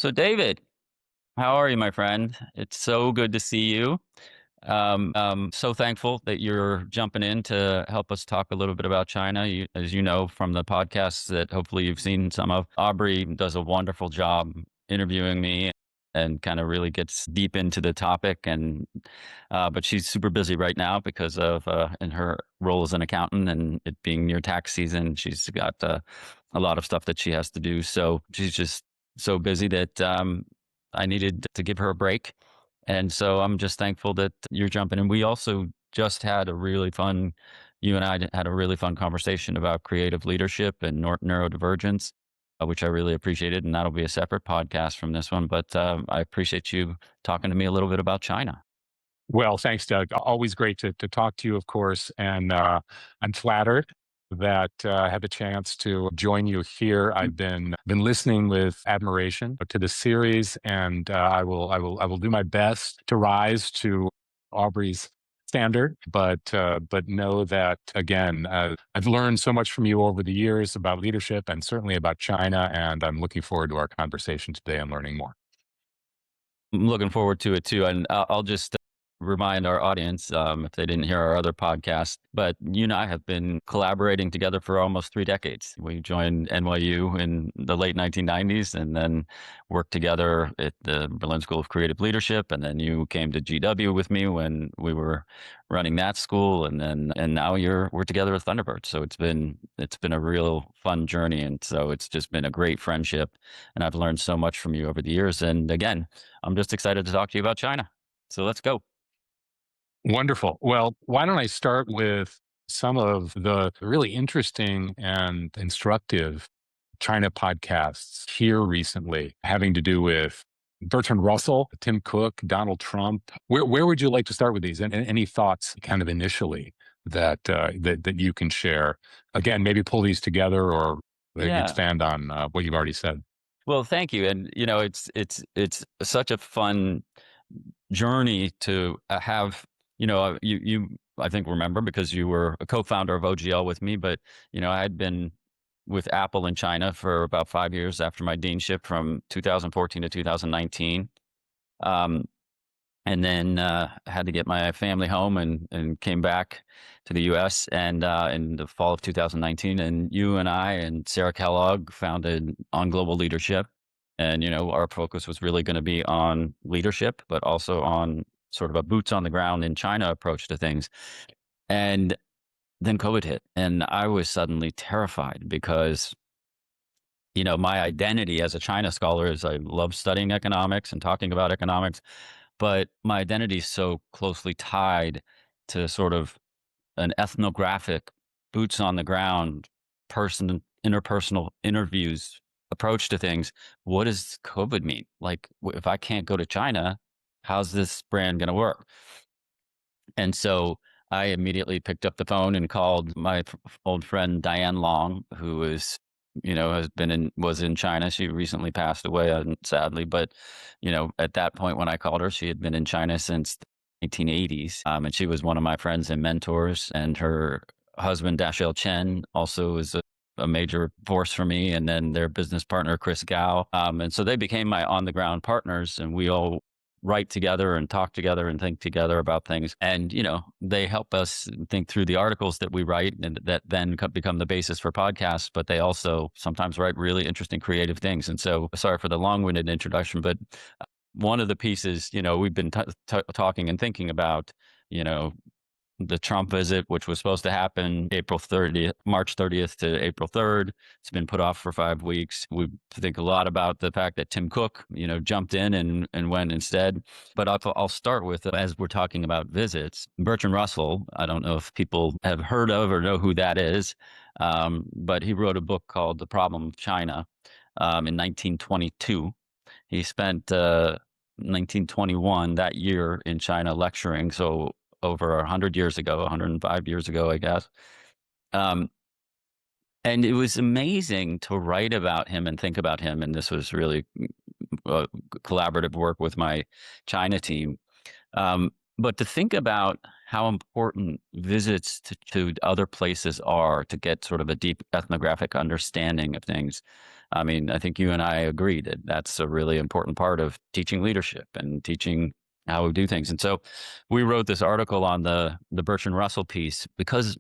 So, David, how are you, my friend? It's so good to see you. So thankful that you're jumping in to help us talk a little bit about China. As you know from the podcasts that hopefully you've seen some of, Aubrey does a wonderful job interviewing me and kind of really gets deep into the topic. But she's super busy right now because of in her role as an accountant and it being near tax season. She's got a lot of stuff that she has to do. So she's just so busy that I needed to give her a break. And so I'm just thankful that you're jumping in. We also just had a really fun, you and I had a really fun conversation about creative leadership and neurodivergence, which I really appreciated. And that'll be a separate podcast from this one. But I appreciate you talking to me a little bit about China. Well, thanks, Doug. Always great to talk to you, of course. And I'm flattered that I had the chance to join you here. I've been listening with admiration to the series, and I will do my best to rise to Aubrey's standard. But know that again, I've learned so much from you over the years about leadership and certainly about China, and I'm looking forward to our conversation today and learning more. I'm looking forward to it too. And I'll just remind our audience, if they didn't hear our other podcast, but you and I have been collaborating together for almost 3 decades. We joined NYU in the late 1990s and then worked together at the Berlin School of Creative Leadership. And then you came to GW with me when we were running that school. And now we're together with Thunderbird. So it's been a real fun journey. And so it's just been a great friendship. And I've learned so much from you over the years. And again, I'm just excited to talk to you about China. So let's go. Wonderful. Well, why don't I start with some of the really interesting and instructive China podcasts here recently, having to do with Bertrand Russell, Tim Cook, Donald Trump. Where would you like to start with these? And any thoughts, kind of initially, that you can share? Again, maybe pull these together or Yeah. expand on what you've already said. Well, thank you. And it's such a fun journey to have. You I think remember because you were a co-founder of OGL with me, but I had been with Apple in China for about 5 years after my deanship from 2014 to 2019. Um, and then had to get my family home and came back to the U.S. and in the fall of 2019. And you and I and Sarah Kellogg founded On Global Leadership, and our focus was really going to be on leadership, but also on sort of a boots on the ground in China approach to things. And then COVID hit, and I was suddenly terrified because my identity as a China scholar is I love studying economics and talking about economics, but my identity is so closely tied to sort of an ethnographic, boots on the ground, interpersonal interviews approach to things. What does COVID mean? Like, if I can't go to China, how's this brand going to work? And so I immediately picked up the phone and called my old friend Diane Long, who is, was in China. She recently passed away, sadly. But, at that point when I called her, she had been in China since the 1980s. And she was one of my friends and mentors. And her husband, Dashel Chen, also was a major force for me. And then their business partner, Chris Gao. And so they became my on the ground partners, and we all write together and talk together and think together about things. And, they help us think through the articles that we write and that then become the basis for podcasts, but they also sometimes write really interesting creative things. And so sorry for the long-winded introduction, but one of the pieces, we've been talking and thinking about, the Trump visit, which was supposed to happen March 30th to April 3rd. It's been put off for 5 weeks. We think a lot about the fact that Tim Cook, jumped in and went instead. But I'll start with, as we're talking about visits, Bertrand Russell. I don't know if people have heard of or know who that is, but he wrote a book called The Problem of China in 1922. He spent 1921, that year, in China lecturing. So over 100 years ago, 105 years ago, I guess. Um, and it was amazing to write about him and think about him. And this was really collaborative work with my China team. But to think about how important visits to other places are to get sort of a deep ethnographic understanding of things. I mean, I think you and I agree that that's a really important part of teaching leadership and teaching how we do things. And so we wrote this article on the Bertrand Russell piece because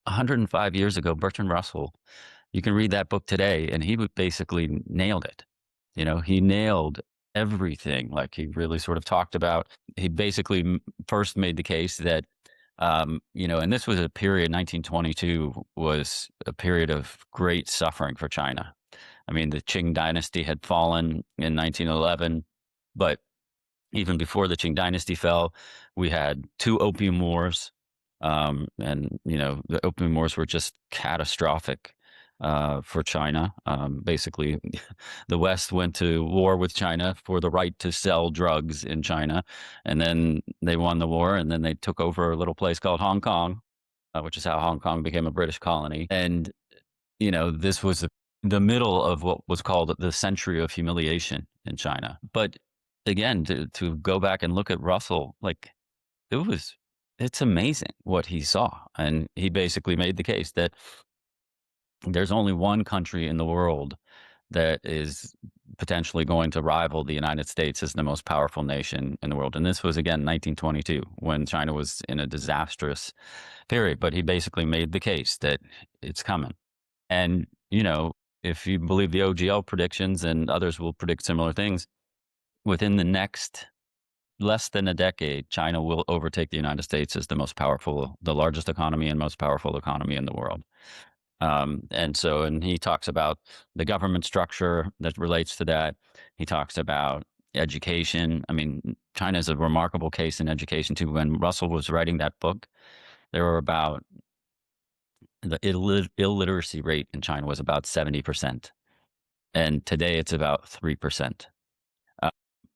105 years ago, Bertrand Russell, you can read that book today, and he would basically nailed it. He nailed everything. Like he really sort of talked about. He basically first made the case that, and this was a period. 1922 was a period of great suffering for China. I mean, the Qing dynasty had fallen in 1911, but even before the Qing dynasty fell, we had two opium wars. And, the opium wars were just catastrophic for China. Basically, the West went to war with China for the right to sell drugs in China. And then they won the war, and then they took over a little place called Hong Kong, which is how Hong Kong became a British colony. And, this was the middle of what was called the century of humiliation in China. But again, to go back and look at Russell, like it's amazing what he saw. And he basically made the case that there's only one country in the world that is potentially going to rival the United States as the most powerful nation in the world. And this was, again, 1922, when China was in a disastrous period. But he basically made the case that it's coming. And, if you believe the OGL predictions, and others will predict similar things, within the next less than a decade, China will overtake the United States as the largest economy and most powerful economy in the world. And he talks about the government structure that relates to that. He talks about education. I mean, China is a remarkable case in education too. When Russell was writing that book, there were about the illiteracy rate in China was about 70%. And today it's about 3%.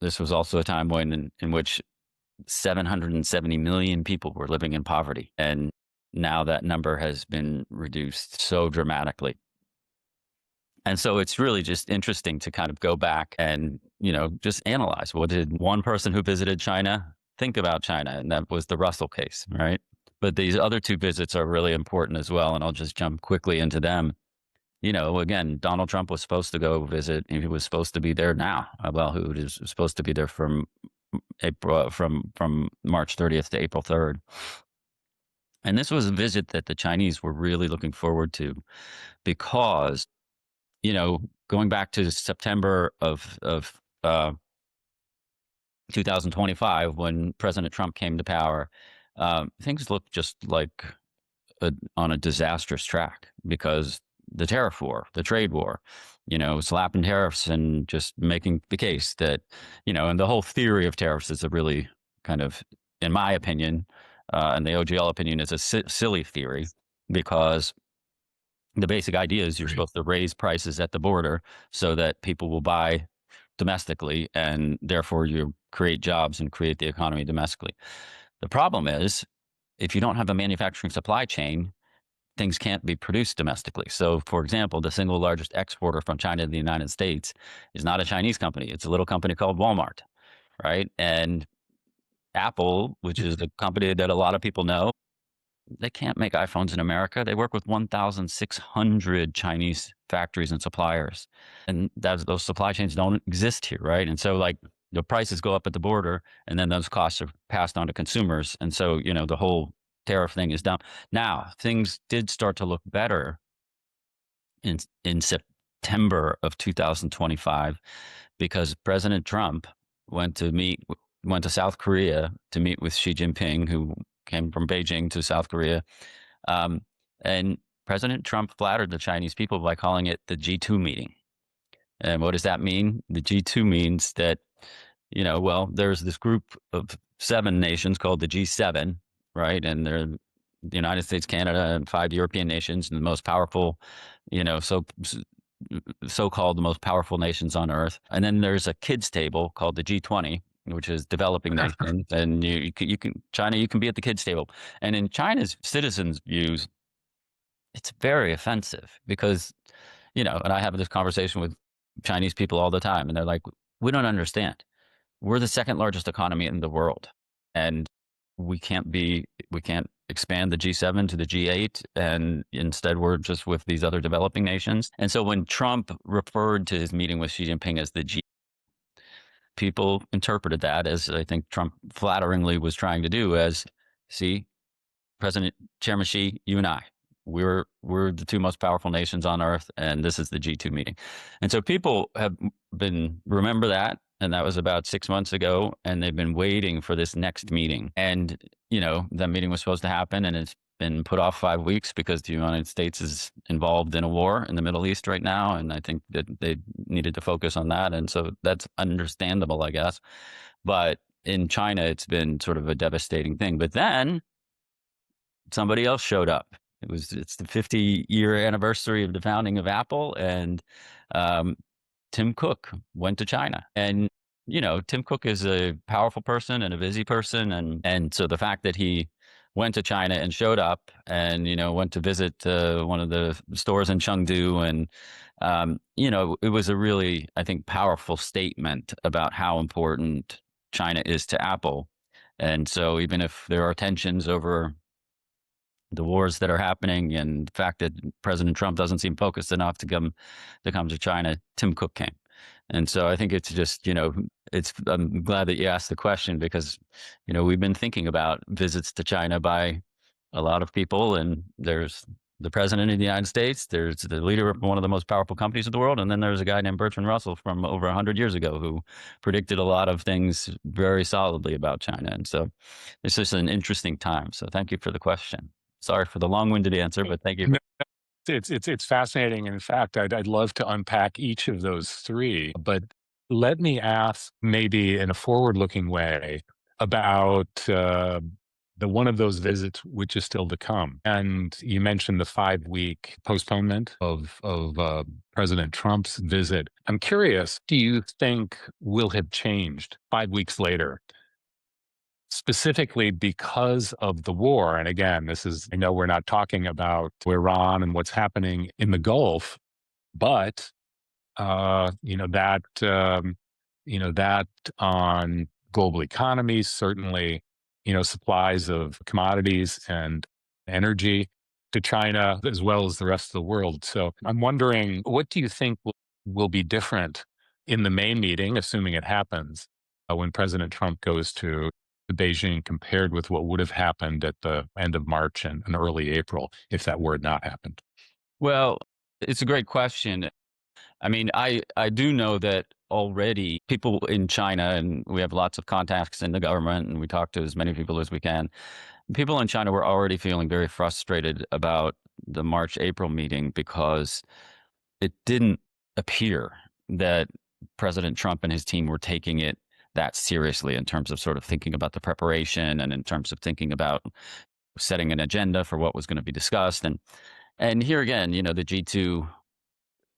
This was also a time in which 770 million people were living in poverty. And now that number has been reduced so dramatically. And so it's really just interesting to kind of go back and, just analyze, what did one person who visited China think about China? And that was the Russell case, right? But these other two visits are really important as well. And I'll just jump quickly into them. Again, Donald Trump was supposed to go visit. He was supposed to be there now. Well, who is supposed to be there from March 30th to April 3rd. And this was a visit that the Chinese were really looking forward to because, going back to September of 2025, when President Trump came to power, things looked just like on a disastrous track because the tariff war, the trade war, slapping tariffs and just making the case that, and the whole theory of tariffs is a really kind of, in my opinion, and the OGL opinion, is a silly theory, because the basic idea is you're supposed to raise prices at the border so that people will buy domestically, and therefore you create jobs and create the economy domestically. The problem is, if you don't have a manufacturing supply chain, things can't be produced domestically. So, for example, the single largest exporter from China to the United States is not a Chinese company. It's a little company called Walmart, right? And Apple, which is a company that a lot of people know, they can't make iPhones in America. They work with 1,600 Chinese factories and suppliers. And those supply chains don't exist here, right? And so, like, the prices go up at the border, and then those costs are passed on to consumers. And so, the whole tariff thing is down. Now, things did start to look better in September of 2025, because President Trump went to South Korea to meet with Xi Jinping, who came from Beijing to South Korea. And President Trump flattered the Chinese people by calling it the G2 meeting. And what does that mean? The G2 means that, there's this group of 7 nations called the G7, right? And they're the United States, Canada, and 5 European nations, and the most powerful, so-called the most powerful nations on earth. And then there's a kids table called the G20, which is developing nations. And you can China, you can be at the kids table. And in China's citizens' views, it's very offensive because, and I have this conversation with Chinese people all the time, and they're like, we don't understand. We're the second largest economy in the world. And we can't expand the G7 to the G8, and instead we're just with these other developing nations. And so when Trump referred to his meeting with Xi Jinping as the G, people interpreted that as, I think Trump flatteringly was trying to do, as, see, President Chairman Xi, you and I, we're the two most powerful nations on earth, and this is the G2 meeting. And so people have been, remember that, and that was about 6 months ago, and they've been waiting for this next meeting. And that meeting was supposed to happen, and it's been put off 5 weeks because the United States is involved in a war in the Middle East right now, and I think that they needed to focus on that, and so that's understandable, I guess. But in China, it's been sort of a devastating thing. But then somebody else showed up. It's the 50-year anniversary of the founding of Apple, and Tim Cook went to China. And Tim Cook is a powerful person and a busy person, and so the fact that he went to China and showed up, and went to visit one of the stores in Chengdu, and it was a really, I think, powerful statement about how important China is to Apple. And so even if there are tensions over the wars that are happening and the fact that President Trump doesn't seem focused enough to come to China, Tim Cook came. And so I think it's just, I'm glad that you asked the question, because, we've been thinking about visits to China by a lot of people, and there's the president of the United States, there's the leader of one of the most powerful companies in the world, and then there's a guy named Bertrand Russell from over 100 years ago who predicted a lot of things very solidly about China. And so it's just an interesting time. So thank you for the question. Sorry for the long-winded answer, but thank you. It's fascinating. In fact, I'd love to unpack each of those three, but let me ask, maybe in a forward-looking way, about the one of those visits which is still to come. And you mentioned the 5-week postponement of President Trump's visit. I'm curious, do you think will have changed 5 weeks later, specifically because of the war? And again, I know we're not talking about Iran and what's happening in the Gulf, but that on global economies, certainly, supplies of commodities and energy to China as well as the rest of the world. So I'm wondering, what do you think will be different in the May meeting, assuming it happens, when President Trump goes to Beijing, compared with what would have happened at the end of March and early April if that were not happened? Well, it's a great question. I mean, I do know that already people in China, and we have lots of contacts in the government, and we talk to as many people as we can. People in China were already feeling very frustrated about the March-April meeting, because it didn't appear that President Trump and his team were taking it that seriously in terms of sort of thinking about the preparation, and in terms of thinking about setting an agenda for what was going to be discussed. And here again, the G2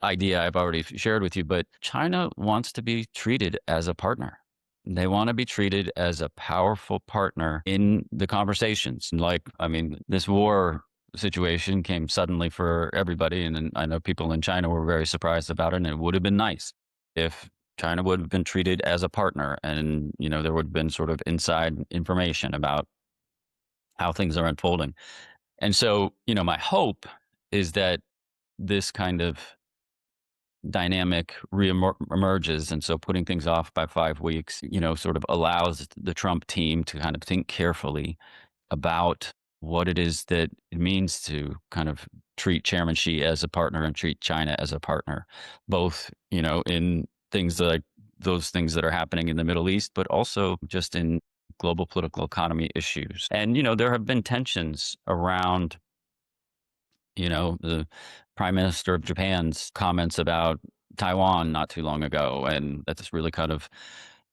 idea I've already shared with you, but China wants to be treated as a partner. They want to be treated as a powerful partner in the conversations. Like, I mean, this war situation came suddenly for everybody, and I know people in China were very surprised about it, and it would have been nice if China would have been treated as a partner, and there would have been sort of inside information about how things are unfolding. And so, my hope is that this kind of dynamic reemerges. And so putting things off by 5 weeks, sort of allows the Trump team to kind of think carefully about what it is that it means to kind of treat Chairman Xi as a partner and treat China as a partner, both, in things like those things that are happening in the Middle East, but also just in global political economy issues. And, there have been tensions around the Prime Minister of Japan's comments about Taiwan not too long ago, and that's really kind of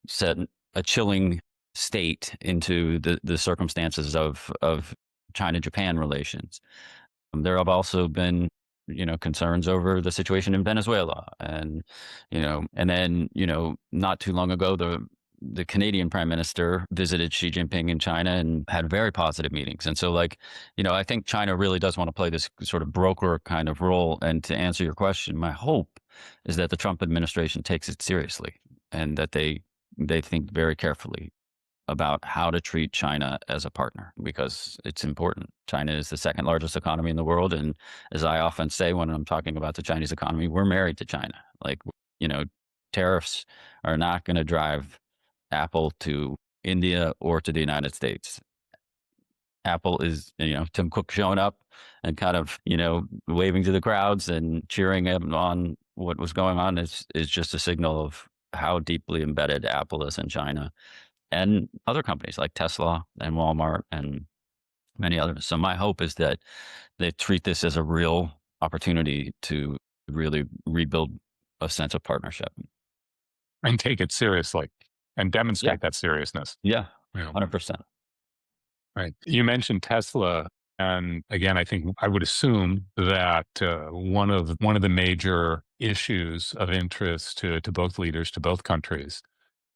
set a chilling state into the circumstances of China-Japan relations. There have also been, concerns over the situation in Venezuela, and and then not too long ago, the Canadian Prime Minister visited Xi Jinping in China and had very positive meetings. And so, like, I think China really does want to play this sort of broker kind of role. And to answer your question, my hope is that the Trump administration takes it seriously, and that they think very carefully. about how to treat China as a partner because it's important. China is the second largest economy in the world. And as I often say when I'm talking about the Chinese economy, we're married to China. Like, you know, tariffs are not going to drive Apple to India or to the United States. Apple is, Tim Cook showing up and kind of, waving to the crowds and cheering him on what was going on is just a signal of how deeply embedded Apple is in China and other companies like Tesla and Walmart and many others. So my hope is that they treat this as a real opportunity to really rebuild a sense of partnership. And take it seriously and Yeah. demonstrate that seriousness. Yeah. Yeah. 100%. Right. You mentioned Tesla, and again, I think I would assume that one of the major issues of interest to both leaders, to both countries,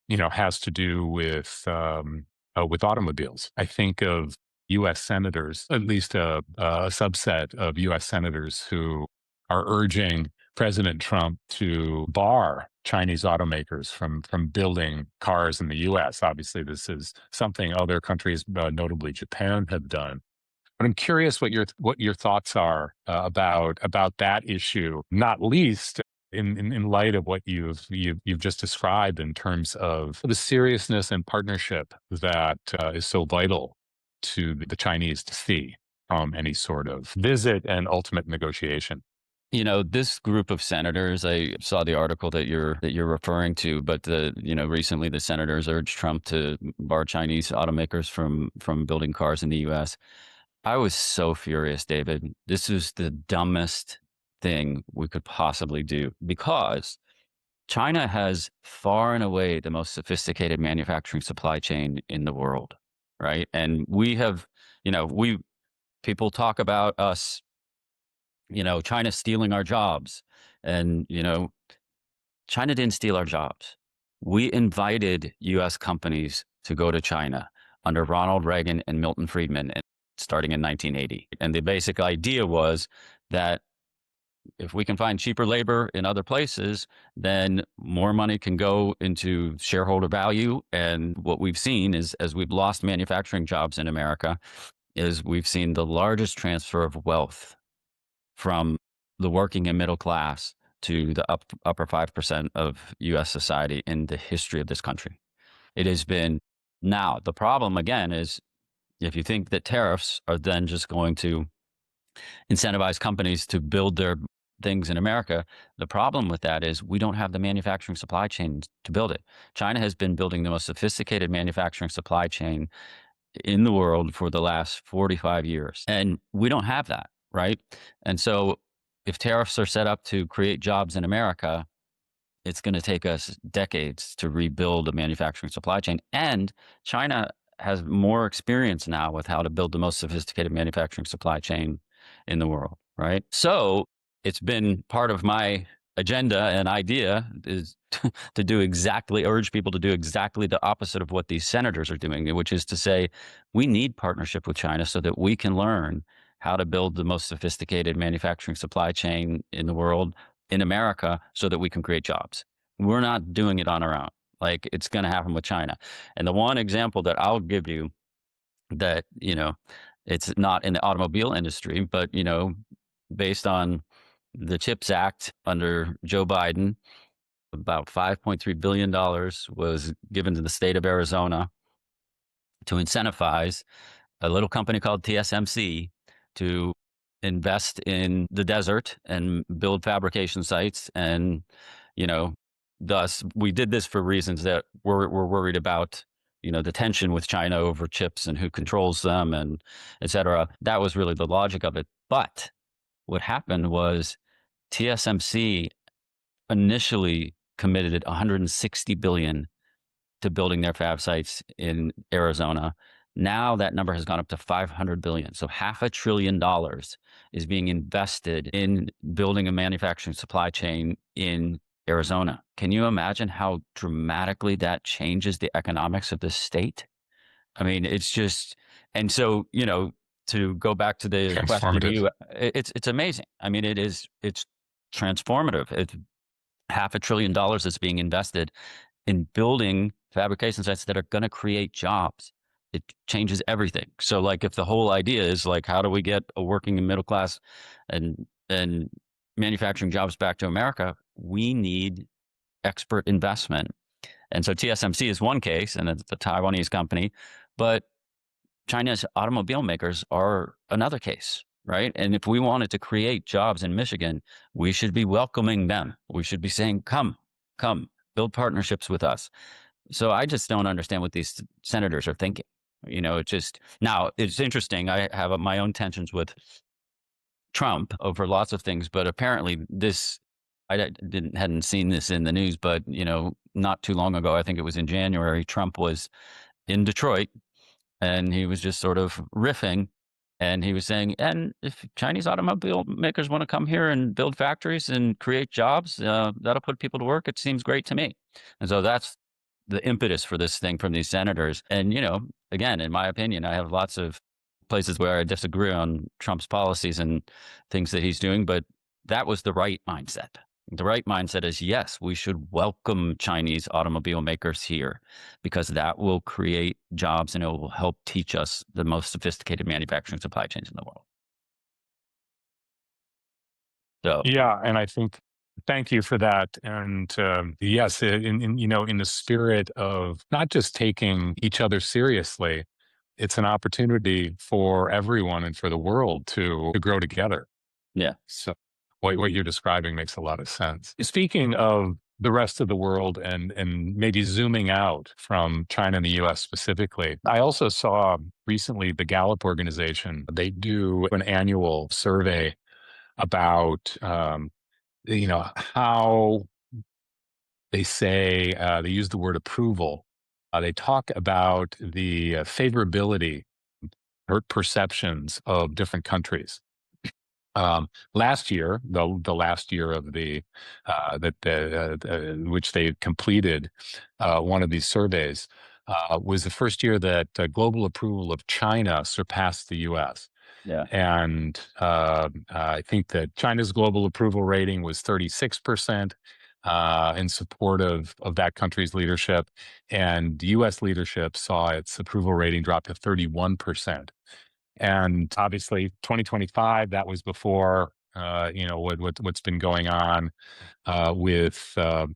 has to do with automobiles. I think of U.S. senators, at least a subset of U.S. senators who are urging President Trump to bar Chinese automakers from building cars in the U.S. Obviously, this is something other countries, notably Japan, have done. But I'm curious what your thoughts are about that issue, not least in light of what you've just described in terms of the seriousness and partnership that is so vital to the Chinese to see from any sort of visit and ultimate negotiation. This group of senators, I saw the article that you're referring to, but recently the senators urged Trump to bar Chinese automakers from building cars in the US. I was so furious, David. This is the dumbest thing we could possibly do because China has far and away the most sophisticated manufacturing supply chain in the world, right? And we have, we people talk about us, China stealing our jobs. And, China didn't steal our jobs. We invited US companies to go to China under Ronald Reagan and Milton Friedman starting in 1980. And the basic idea was that if we can find cheaper labor in other places, then more money can go into shareholder value. And what we've seen is, as we've lost manufacturing jobs in America, is we've seen the largest transfer of wealth from the working and middle class to the upper 5% of US society in the history of this country. It has been now. The problem again is if you think that tariffs are then just going to incentivize companies to build their things in America, the problem with that is we don't have the manufacturing supply chain to build it. China has been building the most sophisticated manufacturing supply chain in the world for the last 45 years. And we don't have that, right? And so if tariffs are set up to create jobs in America, it's going to take us decades to rebuild a manufacturing supply chain. And China has more experience now with how to build the most sophisticated manufacturing supply chain in the world, right? So it's been part of my agenda and idea is to urge people to do exactly the opposite of what these senators are doing, which is to say, we need partnership with China so that we can learn how to build the most sophisticated manufacturing supply chain in the world in America so that we can create jobs. We're not doing it on our own. Like it's going to happen with China. And the one example that I'll give you that, it's not in the automobile industry, but, based on the CHIPS Act under Joe Biden, about $5.3 billion was given to the state of Arizona to incentivize a little company called TSMC to invest in the desert and build fabrication sites. And, thus we did this for reasons that we're worried about, the tension with China over chips and who controls them and et cetera. That was really the logic of it. But what happened was TSMC initially committed 160 billion to building their fab sites in Arizona. Now that number has gone up to 500 billion. So $500 billion is being invested in building a manufacturing supply chain in Arizona. Can you imagine how dramatically that changes the economics of the state? I mean, it's just, and so, to go back to the question Transformative. you, it's amazing. I mean, it's transformative. It's $500 billion that's being invested in building fabrication sites that are going to create jobs. It changes everything. So like if the whole idea is like, how do we get a working and middle class and manufacturing jobs back to America? We need expert investment. And so TSMC is one case, and it's a Taiwanese company, but China's automobile makers are another case, right? And if we wanted to create jobs in Michigan, we should be welcoming them. We should be saying, come, build partnerships with us. So I just don't understand what these senators are thinking. It just, now it's interesting. I have my own tensions with Trump over lots of things, but apparently I hadn't seen this in the news, but not too long ago, I think it was in January, Trump was in Detroit and he was just sort of riffing, and he was saying, and if Chinese automobile makers want to come here and build factories and create jobs, that'll put people to work. It seems great to me. And so that's the impetus for this thing from these senators. And, again, in my opinion, I have lots of places where I disagree on Trump's policies and things that he's doing, but that was the right mindset. The right mindset is, yes, we should welcome Chinese automobile makers here because that will create jobs and it will help teach us the most sophisticated manufacturing supply chains in the world. So, Yeah, and I think thank you for that. And yes, in the spirit of not just taking each other seriously, it's an opportunity for everyone and for the world to grow together. yeah. So what you're describing makes a lot of sense. Speaking of the rest of the world and maybe zooming out from China and the US specifically, I also saw recently the Gallup organization, they do an annual survey about how they say they use the word approval. They talk about the favorability or perceptions of different countries. Last year, the last year of which they completed one of these surveys, was the first year that global approval of China surpassed the U.S. Yeah. And I think that China's global approval rating was 36% in support of that country's leadership, and U.S. leadership saw its approval rating drop to 31%. And obviously, 2025, that was before what's been going on with the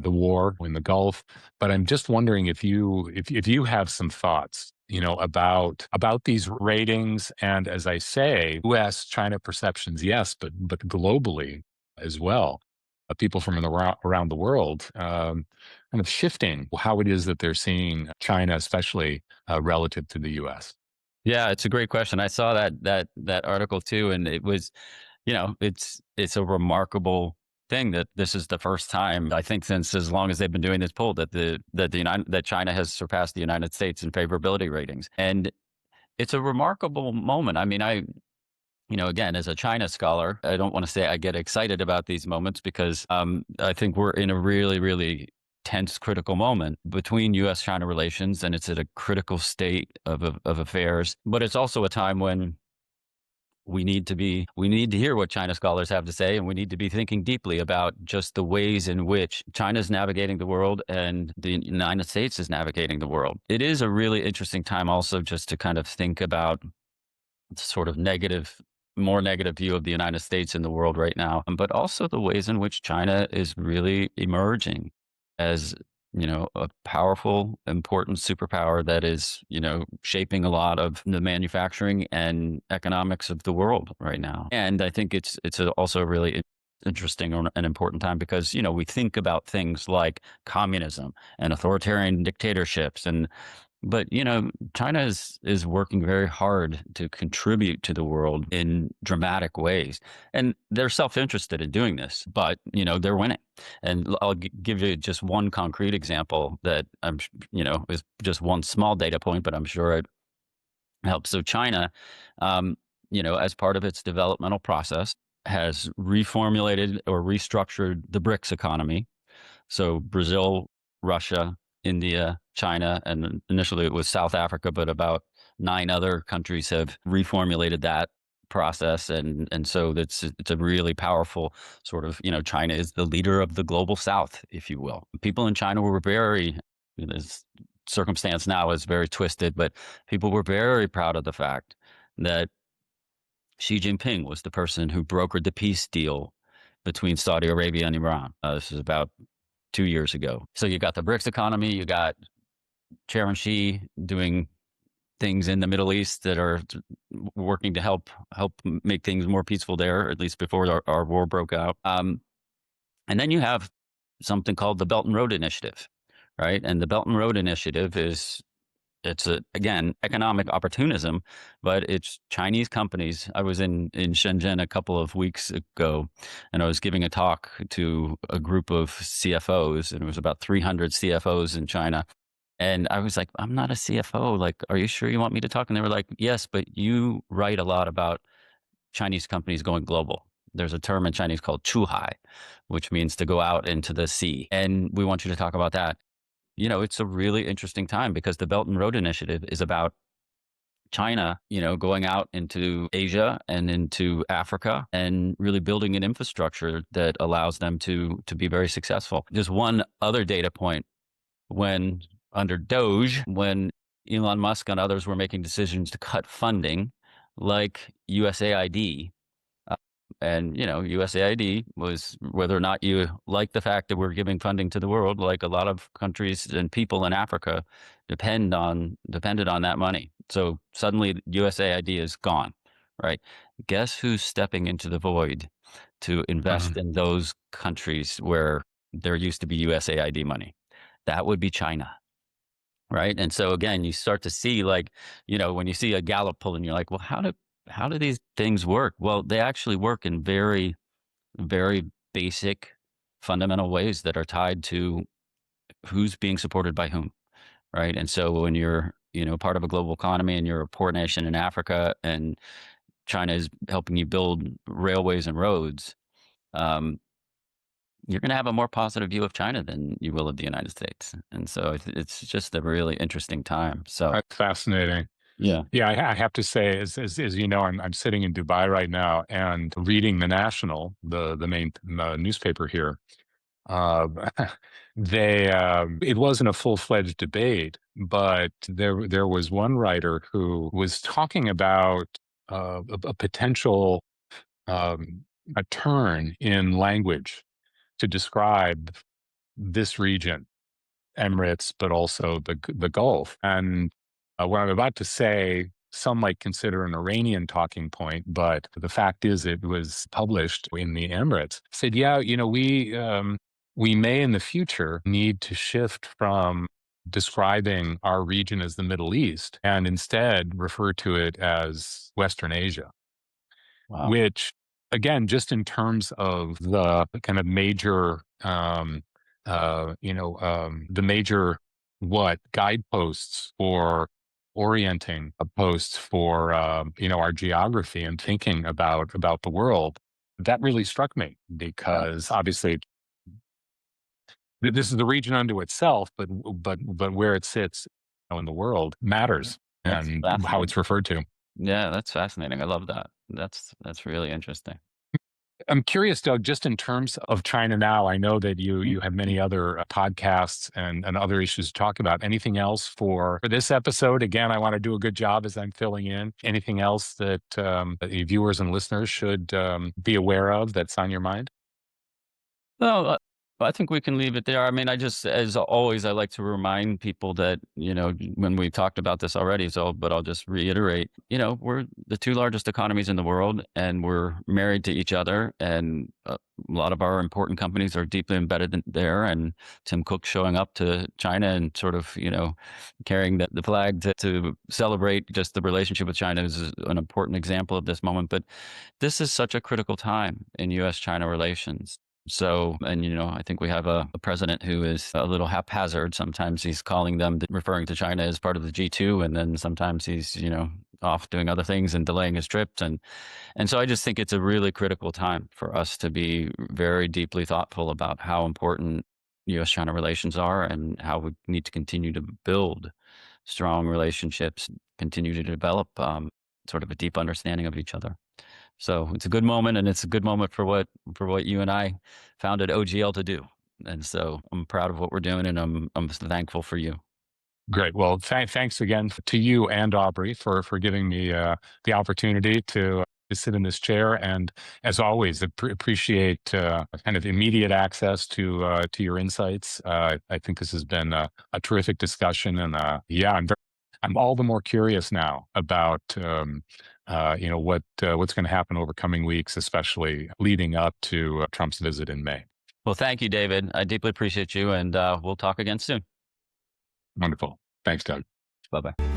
war in the Gulf. But I'm just wondering if you have some thoughts, about these ratings, and as I say, U.S. China perceptions, yes, but globally as well. People from around the world kind of shifting how it is that they're seeing China, especially relative to the U.S. Yeah, it's a great question. I saw that article too, and it was, it's a remarkable thing that this is the first time, I think, since as long as they've been doing this poll, that China has surpassed the United States in favorability ratings. And it's a remarkable moment. I mean, again, as a China scholar, I don't want to say I get excited about these moments because I think we're in a really, really tense, critical moment between U.S. China relations, and it's at a critical state of affairs. But it's also a time when we need to hear what China scholars have to say, and we need to be thinking deeply about just the ways in which China is navigating the world and the United States is navigating the world. It is a really interesting time also just to kind of think about sort of more negative view of the United States in the world right now, but also the ways in which China is really emerging as, a powerful, important superpower that is, shaping a lot of the manufacturing and economics of the world right now. And I think it's also a really interesting and important time because, we think about things like communism and authoritarian dictatorships but China is working very hard to contribute to the world in dramatic ways, and they're self-interested in doing this. But they're winning, and I'll give you just one concrete example that is just one small data point, but I'm sure it helps. So China, as part of its developmental process, has reformulated or restructured the BRICS economy. So Brazil, Russia, India, China, and initially it was South Africa, but about 9 other countries have reformulated that process, and so it's a really powerful sort of, China is the leader of the global South, if you will. People in China were very, this circumstance now is very twisted, but people were very proud of the fact that Xi Jinping was the person who brokered the peace deal between Saudi Arabia and Iran. This is about 2 years ago. So you got the BRICS economy, you got Chairman Xi doing things in the Middle East that are working to help make things more peaceful there, at least before our war broke out. And then you have something called the Belt and Road Initiative, right? And the Belt and Road Initiative it's again economic opportunism, but it's Chinese companies. I was in Shenzhen a couple of weeks ago, and I was giving a talk to a group of CFOs, and it was about 300 CFOs in China. And I was like, I'm not a CFO. Like, are you sure you want me to talk? And they were like, yes, but you write a lot about Chinese companies going global. There's a term in Chinese called chuhai, which means to go out into the sea. And we want you to talk about that. It's a really interesting time because the Belt and Road Initiative is about China, going out into Asia and into Africa and really building an infrastructure that allows them to be very successful. Just one other data point, when under Doge, when Elon Musk and others were making decisions to cut funding like USAID, and USAID was, whether or not you like the fact that we're giving funding to the world, like a lot of countries and people in Africa depended on that money. So suddenly USAID is gone, right? Guess who's stepping into the void to invest in those countries where there used to be USAID money? That would be China. Right. And so again, you start to see, like, when you see a Gallup poll and you're like, well, how do these things work? Well, they actually work in very, very basic, fundamental ways that are tied to who's being supported by whom. Right. And so when you're, part of a global economy and you're a poor nation in Africa and China is helping you build railways and roads, you're going to have a more positive view of China than you will of the United States. And so it's just a really interesting time. So That's fascinating. yeah. Yeah, I have to say, as you know, I'm sitting in Dubai right now and reading the National, the main newspaper here. Uh, it wasn't a full-fledged debate, but there was one writer who was talking about a potential um, a turn in language to describe this region, Emirates, but also the Gulf. And what I'm about to say, some might consider an Iranian talking point, but the fact is, it was published in the Emirates. Said, yeah, we may in the future need to shift from describing our region as the Middle East and instead refer to it as Western Asia. Wow. Which, again, just in terms of the kind of major, the major guideposts for orienting a post for our geography and thinking about the world, that really struck me because obviously this is the region unto itself, but where it sits, in the world matters That's and how fascinating. it's referred to. Yeah, that's fascinating. I love that. That's really interesting. I'm curious, Doug, just in terms of China now, I know that you have many other podcasts and other issues to talk about. Anything else for this episode? Again, I want to do a good job as I'm filling in. Anything else that the viewers and listeners should be aware of that's on your mind? No, I think we can leave it there. I mean, I just, as always, I like to remind people that, when we talked about this already, but I'll just reiterate, we're the two largest economies in the world and we're married to each other. And a lot of our important companies are deeply embedded there. And Tim Cook showing up to China and sort of, carrying the flag to celebrate just the relationship with China is an important example of this moment. But this is such a critical time in U.S. China relations. So, and I think we have a president who is a little haphazard. Sometimes he's calling them, referring to China as part of the G2, and then sometimes he's, off doing other things and delaying his trips. And so I just think it's a really critical time for us to be very deeply thoughtful about how important U.S. China relations are and how we need to continue to build strong relationships, continue to develop sort of a deep understanding of each other. So it's a good moment, and it's a good moment for what you and I founded OGL to do. And so I'm proud of what we're doing, and I'm thankful for you. Great. Well, thanks again to you and Aubrey for giving me the opportunity to sit in this chair. And as always, appreciate kind of immediate access to your insights. I think this has been a terrific discussion, and yeah, I'm all the more curious now about what's going to happen over coming weeks, especially leading up to Trump's visit in May. Well, thank you, David. I deeply appreciate you, and we'll talk again soon. Wonderful. Thanks, Doug. Bye bye.